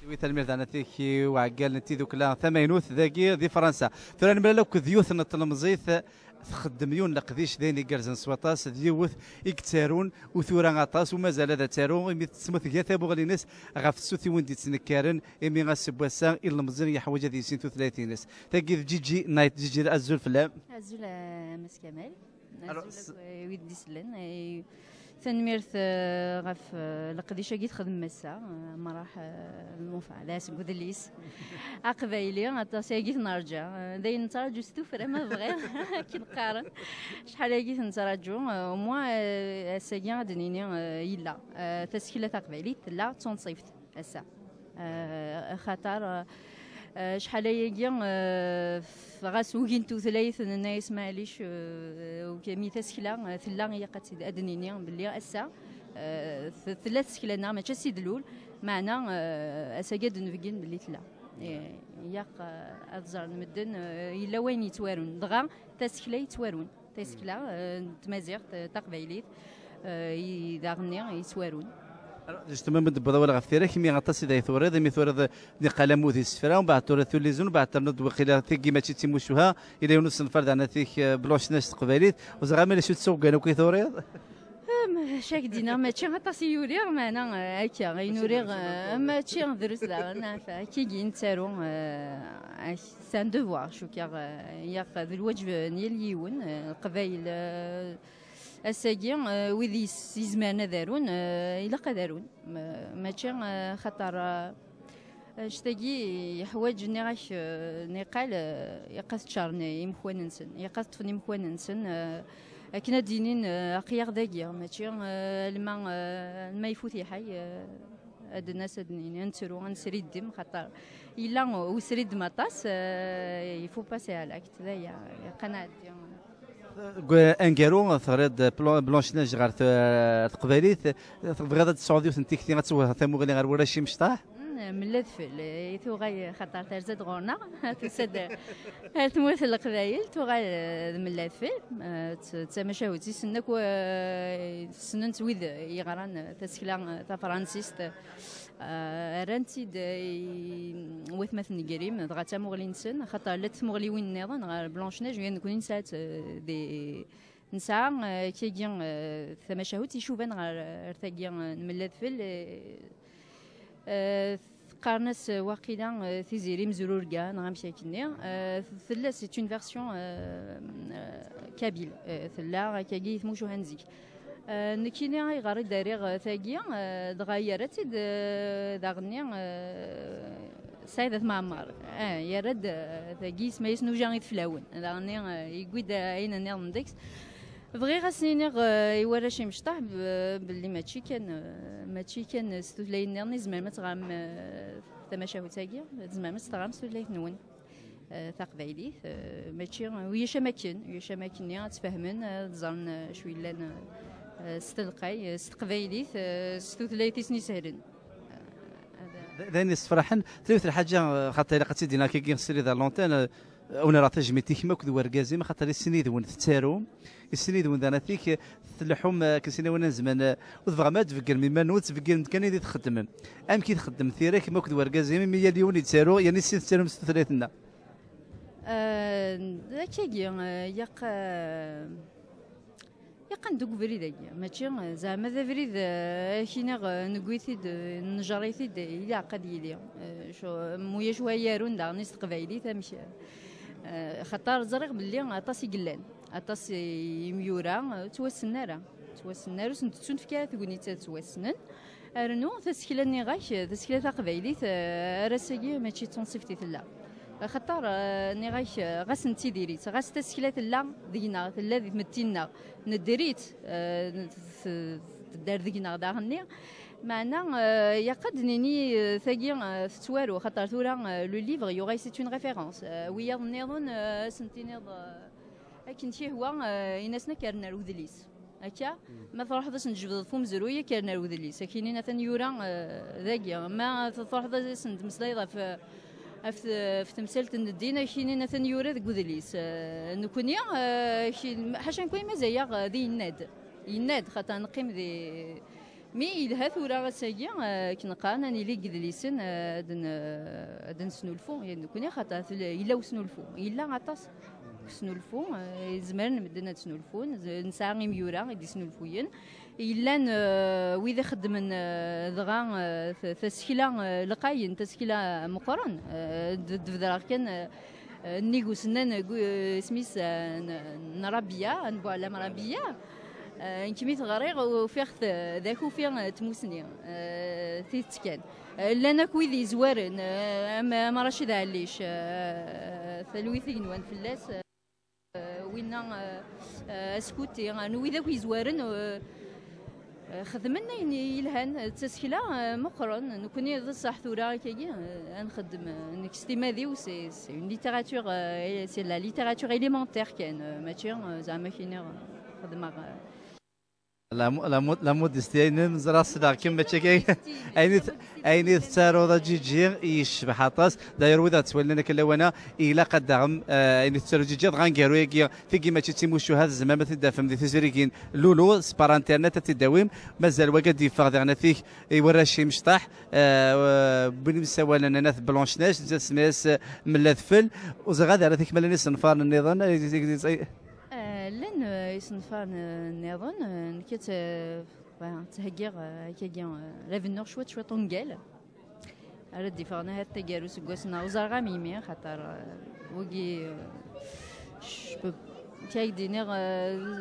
ويتلميذ دانا تيكي وعقال نتي ذوك لا ثمانوث ذاكي ذي فرنسا ثرى نملا ذيوث نتلمزيث تخدم يون لقديش ذيني جالزن سواطاس ديوث يكتارون وثورا غطاس ومازال هذا تارون إمي تسمث كاثا بغلينس غاف السوثي وندي تسنكارن إمي غاسب وسان إلا مزن يحوج هذه سنتو 30 ناس تاكي جيجي نايت جيجي أزول فلام أزول مس كمال أزول ويدي سلن تنميرت غاف لقديش جيت خدم مسا مراح المفعل اسم ذليس عقبايلي غطاسي جيت نرجع داين نتراجو ستوفر ما بغي كي نقارن شحال جيت نتراجو موا ساكي غادنيني يلا تسكيله عقبايلي لا تنصيفت هسا خاطر شحال يجي غاس وكين تو ثلاث الناس معليش وكمي تسكلا ثلا هي قد ادنيني باللي اسا ثلاث سكلنا ماشي سيد الاول معنا اساقد نفقين باللي ثلا ياق اتزار المدن الا وين يتوارون دغا تسكلا يتوارون تسكلا تمازيغ تقبايليت اذا غني يتوارون جوستومون من دبا ولا غفيره كيمي غطاس اذا يثورد مي ثورد دي قلم ذي السفره ومن بعد ثورد ثوليزون وبعد ترند وقيله ثيكي ماشي تيموشوها الى يونس الفرد انا ثيك بلوش ناس تقباليت وزغامل لا شو تسوق انا كي ثورد شاك دينا ماشي غطاس يوريغ معنا هكا غينوريغ ماشي غدرس لا نعرف كي جي نتارو سان دوفوار شو كي ياق ذو الوجب نيال يون القبايل الساقي وذي يزمرنا دارون إلا قدارون ماشي خاطر شتاقي يحواج نغاش نقال يقاس تشارني يمخوان نسن يقاس تفني مخوان نسن كنا دينين أقياغ داقيا ماشي ما يفوت يحي هاد الناس هادنين نترو نسري الدم خاطر إلا وسري مطاس يفو باسي على الأكت ذايا قناعة انكارو ثريد بلونشناج غير تقباليت بغيت السعوديه وسنتي كثير غتسوى ثمو غير ورا شي مشطاح من الذفل يثو غاي خاطر ترزد غورنا تسد تموت القبايل تو غاي من الذفل تمشاوتي سنك سننت ويد يغران تسكلا تا فرانسيست رانتي وثمث نقريم دغا تا مغلينسن خاطر لا تمغلي وين نيضان غير بلونشناج وين نكون نسات دي نساء كيجي ثمشاوت يشوفان غير ثاقي من الذفل قارنس واقيلا تيزيري مزرور كاع نغام شاكني ثلا سي اون فيرسيون كابيل ثلا كاكي ثموشو هانزيك نكيني غير داريغ ثاقي دغايرت داغني سيدة معمر يرد ثاقي سما يسنو جاني فلاون داغني يقود عين نيل نديكس بغي غاسنيني يورا شي مشطح باللي ماشي كان ستوثلاين نيرني زعما ما تغام تماشاو تاكي زعما ما تغام ستوثلاين نون تقبايلي ماشي ويا شماكن تفهمن تزرن شوي لان ستلقاي ستقبايلي ستوثلايتي سني سهلن ذاني الصفراحن ثلاث الحاجه خاطر قد دينا كي نسري ذا لونتين انا راه تجميتي كيما كذا وركازي ما خاطر السنيد وين تتارو السنيد وين انا فيك تلحم كسينا وانا زمان وتبغى ما تفكر مما نوت تفكر كان يدي تخدم ام كي تخدم ثيرا كيما كذا وركازي 100 مليون يتسارو يعني سي تسارو مستثلثنا كي يق ندوك بريد ماشي زعما ذا بريد كينا نقويتي نجريتي الى قد يلي شو مويا شويه روندا نيس قبايلي تمشي خطر زرق باللي عطاسي قلان عطاسي ميورا توسنارا سنتسون فكا تقولي توسنن ارنو تسكيلني غاش تسكيله تقبايلي راسكي ماشي تنصفتي ثلا خطر نغاش غاس نتي ديريت غاس تسكيلات لا دينا لا متينا نديريت دار دينا داغني معنا يقد نيني ثاقي توارو خاطر ثورا لو ليفر يوغي سي اون ريفيرونس ويا نيضون سنتينيض كنتي هو يناسنا كارنا الوذليس هكا ما تروح ذا نجبد فم زرويه كارنا الوذليس كاينين ثاني يورا ذاكيا ما تروح ذا سند مسلايضه في تمثيلة الدين كاينين ثاني يورا ذاك وذليس نكوني حاشا نكون مزايا ذي يناد خاطر نقيم ذي مي إلها ثورة ساقي كنقان أني لي قد ليسن دن سنولفو يعني كوني خاطر إلا وسنولفو إلا عطاس سنولفو زمان مدنا سنولفو نساعي ميورا يدي سنولفوين إلا وإذا خدمن دغا تسكيلا لقاين تسكيلا مقرن دفدرا كان نيغو سنان سميس نربيا نبوا على مربيا كمية غريغ وفيخ ذاك وفيغ تموسني تيتكان لنا كويدي زوارن ما راشي ذا عليش ثلويثي نوان فلاس وينا اسكوتي نوي ذاك يزوارن خدمنا يعني يلهان تسكيلا مقرن نكوني ضد صح ثورة كي نخدم نكستيمادي و سي اون ليتيراتور سي لا ليتيراتور إليمونتير كان ماشي زعما كاين خدمة لا مودستي نزرع صداع كما تشكي ايني تسارو ذا جيجي يشبح عطاس داير وذا تولنا كلوانا الى قدام ايني تسارو جيجي غانكيرو يجي في كيما تيموشو هذا الزمان مثل دافم دي تزريكين لولو سبار انترنت تداوم مازال وقد يفاغ دغنا فيه يورا شي مشطاح بنمساوى لنا ناس بلونشناج سماس من لاذفل وزغاد على ذيك ملاني صنفار النظام لن يصنفان النظام كت تهجر كي لافنور شويه طونجال على ديفانا هاد تجارو سكوسنا وزرغا ميمي خاطر وكي كاي دينير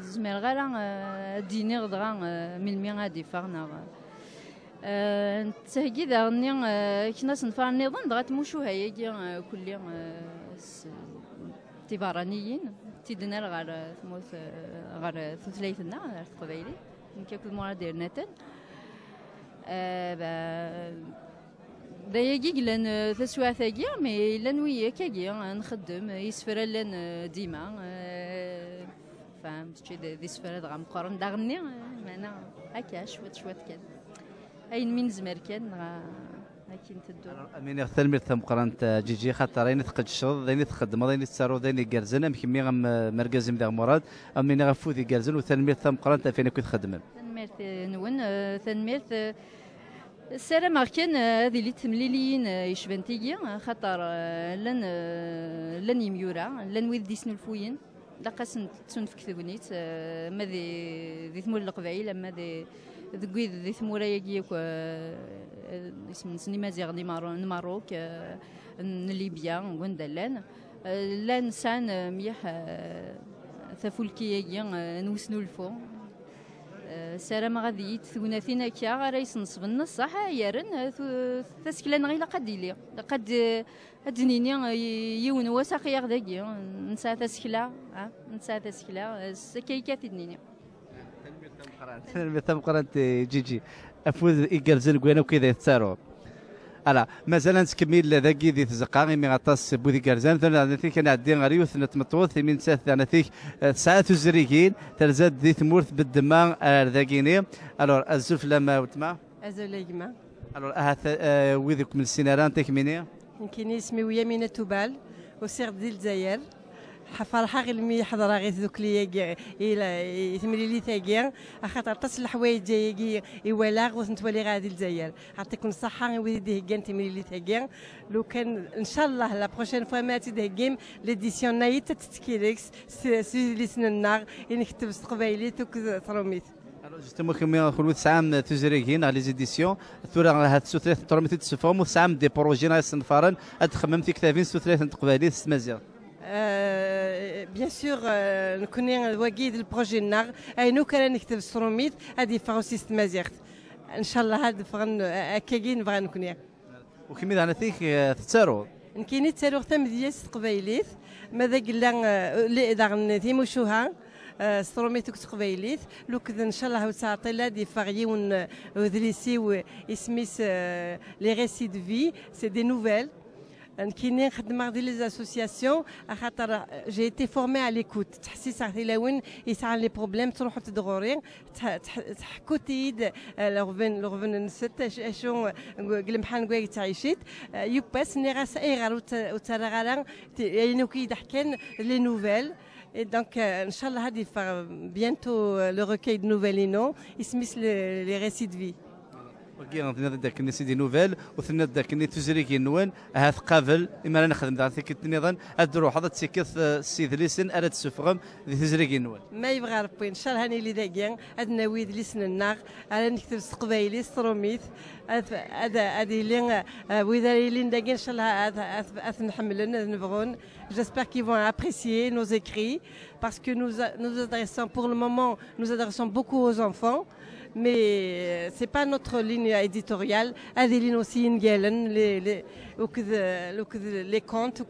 زمير غالا دينير دغا من مي غادي فارنا تهجي دغني كنا صنفار النظام دغا تموشو هيا كل تيبارانيين تيدنا غير ثموث غير ثلاثنا غير قبيلي كيكون مورا ديرناتن داياكي لان تسوا ثاقي مي لان وياك كاكي نخدم يسفر لان ديما فهمت شي دي سفر دغا مقارن داغني معنا هكا شويه كان اين من زمر كان امين يغتال ميرثا مقرنت جيجي خاطر راني ثقد الشرط راني تخدم راني تسارو راني كارزن مكمي غم مركز مداغ مراد امين غفوذي كارزن وثان ميرثا مقرنت فين كنت خدم ثان نون ثان ميرث السلام كان هذه اللي تمليليين يشبان تيجي خاطر لن يميورا لن ويدي سنلفوين لقاس تنفك ثونيت ما ذي ثمول القبائل اما ذي ثمورا يجيك اسم سنيما زيغ نماروك ليبيا وندلان لان سان ميح ثفولكي يجي نوسنو الفو سلام غادي ثوناثينا كيا غا يصنصب لنا الصح يارن تسكلان غير قد لي قد ادنيني يون وساقي غداكي نسى تسكلا نسى تسكلا كيكات دنيني تنمية مقرنت جيجي افوز يقرزن كوينا وكذا يتسارو الا مازال نكمل ذاكي ذي تزقاغي مي غطاس بوذي كرزان ثنا ثيك انا عدي غريوث نتمطوث من ساث انا ثيك ساعات وزريكين تلزاد ذي ثمورث بالدماغ ذاكيني الور الزلف لما وتما ازوليكما الور وذيك من السيناران تكميني يمكن اسمي ويمينة توبال وسير ديال الجزائر فرحة غير مي حضرا غير ذوك لي الى يثمري لي ثاقير خاطر تصل الحوايج جاي يولاغ وتولي غادي الجزائر يعطيكم الصحة ويديه كان تمري لي ثاقير لو كان ان شاء الله لا بروشين فوا ما تدهكيم ليديسيون نايت تتكيليكس سي لي سننار نكتب قبايلي توك تروميت جوستومون كما خلوت عام تجريكين على لي زيديسيون ثورة هاد سوثلاث تروميت تسفهم وسام دي بروجي ناس سنفارن ادخمم في كتابين سوثلاث تقبالي تمازيغ بيان سور نكوني الوكيد البروجي النار اينو كان نكتب ستروميت هادي فاوسيست مازيغت ان شاء الله هاد فغن اكاكي نبغى نكوني وكمي انا فيك تتسارو نكيني تسارو ثم دياس قبايليت ماذا قلنا لي داغن تيموشوها ستروميت قبايليت لو كذا ان شاء الله وتعطي لا دي فاغيون ودريسي واسميس لي ريسي دو في سي دي نوفيل كاينين خدمه ديال لي اسوسياسيون خاطر جي ايتي فورمي على ليكوت تحسيس عرفتي وين يسعى لي بروبليم تروحوا تدغوري تحكوا تيد لغفن نست شو قلم بحال نقول تعيشيت يباس ني غاس اي غار وترى غالا يعني كي يضحكن لي نوفيل Et donc, Inch'Allah, il va bientôt le recueil de nouvelles Ino, il se met les récits de vie. وكي غنثني داك الناس دي نوفيل وثني داك الناس تزريكي نوان هاث قابل اما انا نخدم داك النظام الدروح هذا تسكث السيد ليسن اراد تسفغم ذي تزريكي نوان ما يبغى ربي ان شاء الله هاني اللي داكيا عندنا ويد ليسن النار انا نكتب قبايلي ستروميث هذا اللي ويدا اللي داكيا ان شاء الله هذا نحملن نبغون. J'espère qu'ils vont apprécier nos écrits parce que nous adressons pour le moment nous adressons beaucoup aux enfants. Mais ce n'est pas notre ligne éditoriale. هذه اللي aussi نقالن les contes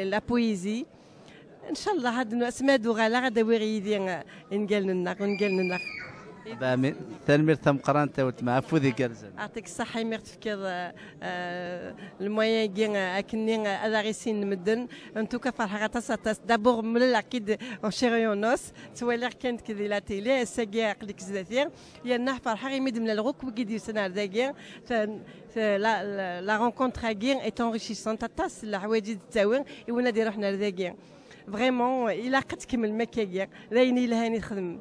la poésie. إن شاء الله هذا اسمادو غالا غدا ويغيدي نقالن ونقالن بامي تنمير تم قرانتا وتمع فوذي كارزان يعطيك الصحة يمير تفكر المويان كين أكني أدارسين مدن أنتو كفرحة غتصاتص دابور ملل أكيد أنشيريونوس توالير كانت كذي لا تيلي ساقيا قليك زدافير يانا فرحة غيميد من الغوك وكيديو سنة داكيا la rencontre à Guin est enrichissante تاس الحوايج تساوي يونا دي روحنا لداكيا فريمون إلا قد تكمل مكاكيا ذايني لهاني خدم.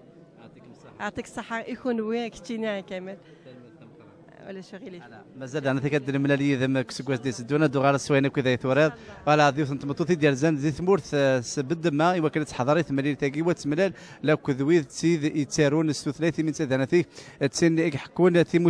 يعطيك الصحة يكون وين كتينا كامل ولا شغيلي مازال انا تكدر من اللي ذم كسكواس دي سدونا دو غار سوينا كذا يثورات ولا ديوث انت مطوثي ديال زان زي ثمورث سبد ما ايوا كانت حضاري ثمالي تاكي وتملال لا كذويذ تسيد يتسارون الثلاثي من سدانتي تسن يحكون